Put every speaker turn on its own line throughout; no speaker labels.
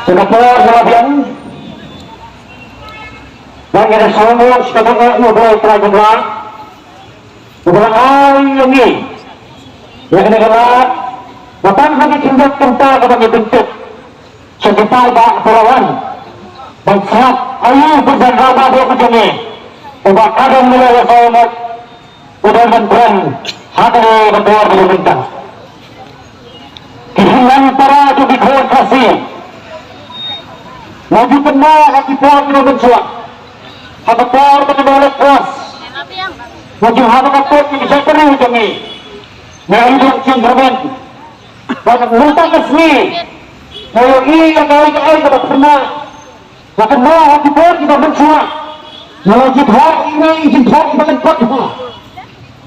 Singapura Jalabian dan ada semua sekarang mulai terjadi beberapa ini yang negara datang lagi tindak tentang kepada bentuk sekitar pelawan dan siap ayo bersama dua kejadian ubah kadang mulai selamat udah menterang hadap berdua di bintang kehilangan para judi kualifikasi maju penuh hati puan di bensuak hati puan berdua puas maju hati kaput yang bisa terus kami menghidup singkirman dan menentang kesini kalau ini yang kali-kali dapat pernah akan mau hati puan kita bensuak melajib hak ini izin hak kita tempat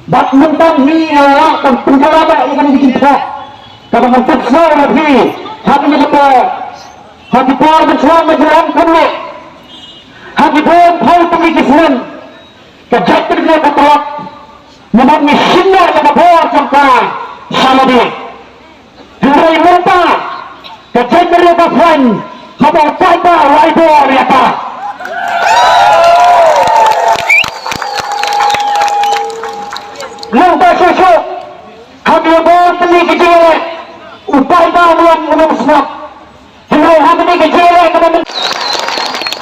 dan menentang ini adalah penjelasan yang akan izin hak kalau mentuksa lagi hati kita hati puan bensuak menjalankan hati puan tahu pengikisman kejadian dia ketelak memang sinar pada puan sampai sama dia Henry Munta kejadian dia ketelak kabar kata waibo riata Munta susu kami puan teli kejadian upaya dalam menusnak Henry hati kejadian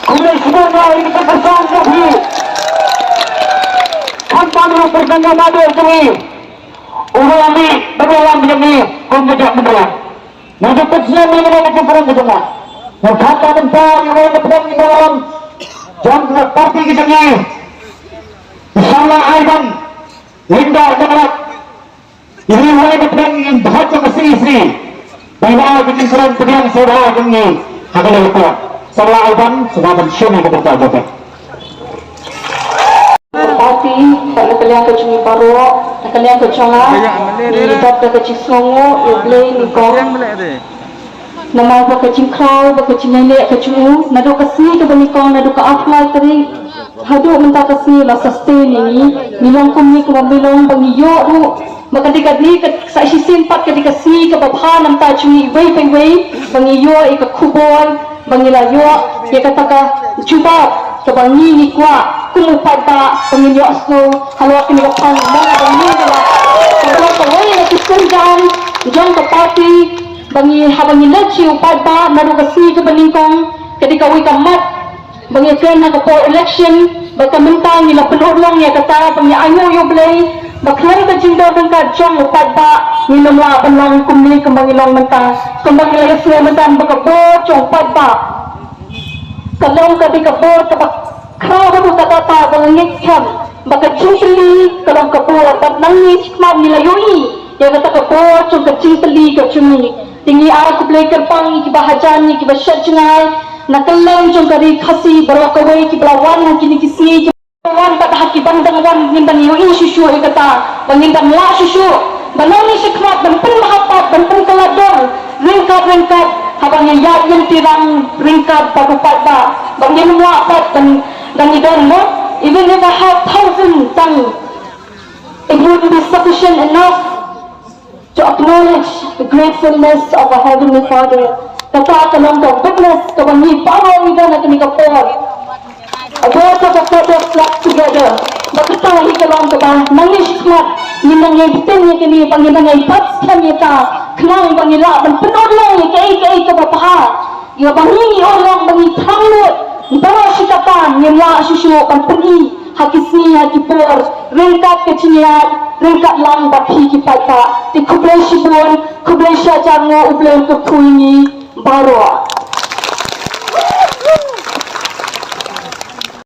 kemudian sebenarnya ini kepesan lagi tanpa pertanda madu ini ulami berulang begini kemudian berulang untuk kecil ini ada keperan kedua berkata tentang yang keperan di dalam jam parti kesini bersama Aidan Linda Jamat ini mulai keperan yang bahagia istri bahwa keperan pilihan saudara ini akan lepas setelah Aidan sudah mensyukur kepada Jepang
parti tak kalian kecumi baru kalian kecanga ni dapat kecing songo iblay ni kau nama apa kecing kau kecing nenek kecing nado kasi ke benikong nado ke apply tadi hadu minta kasi lah sustain ini bilang kami ke bilang pengiyo tu maka dikali ke saksi simpat ke dikasi ke babha nam ta cumi wei pengiyo ke kubon bangilayo dia kata cuba ke bangi ni kuat kumupat ba pengiyo so halwa kini kapan mana bangi adalah kalau kawai nak sunjang jang ke parti bangi habangi lechi upat ba naru kasi ke beningkong ketika wi kamat bangi kena ke for election baka mentang ila penolong ya kata bangi ayo yo blay baklan ka cinta bangka jang upat ba minum la benang kumni kembang ilong mentang kembang ilong semua mentang baka bocong upat ba kalau ketika bor ke kau baru kata apa bangikkan baka cinceli kalau kebor tak nangis mam nilayui dia kata kebor cung kecinceli ke cumi tinggi aku boleh kerpang ki bahajani ki basyat cengai nakalang cung kari khasi berwakawai ki belawan kini kisi wan tak haki bandang wan ngindan yui susu kata bangindan la susu banani sikmat dan pen mahapat dan pen kelador ringkat habang yat yang tirang ringkat baru pada bangin muapat dan idan no even if I have 1,000 tongue it wouldn't be sufficient enough to acknowledge the gratefulness of our Heavenly Father kata kalong ka witness kawangi pahaw idan at nikapor about the photo clap together bakita hikalong ka ba nangis mat ninang ibitin niya kini panginang ipats kanya ka kenang pangila penodlang ni kay ka bapaha ya bangi orang bangi tanglut bawa sikatan yang la susu peni hakisni hakipor ringkat keciniat ringkat lang bathi ki pata ti kublai sibon kublai syajango ublen ke kuini baroa